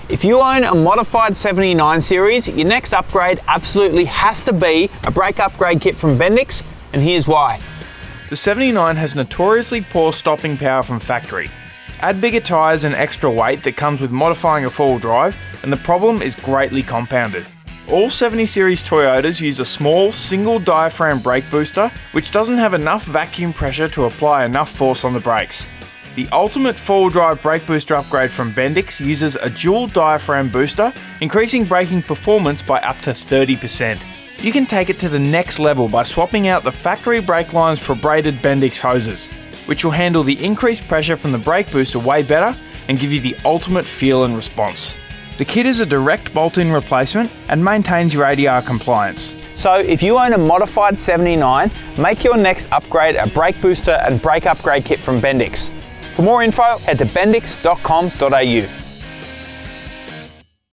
If you own a modified 79 series, your next upgrade absolutely has to be a brake upgrade kit from Bendix, and here's why. The 79 has notoriously poor stopping power from factory. Add bigger tyres and extra weight that comes with modifying a four-wheel drive, and the problem is greatly compounded. All 70 series Toyotas use a small, single diaphragm brake booster, which doesn't have enough vacuum pressure to apply enough force on the brakes. The ultimate four-wheel drive brake booster upgrade from Bendix uses a dual diaphragm booster, increasing braking performance by up to 30%. You can take it to the next level by swapping out the factory brake lines for braided Bendix hoses, which will handle the increased pressure from the brake booster way better and give you the ultimate feel and response. The kit is a direct bolt-in replacement and maintains your ADR compliance. So if you own a modified 79, make your next upgrade a brake booster and brake upgrade kit from Bendix. For more info, head to bendix.com.au.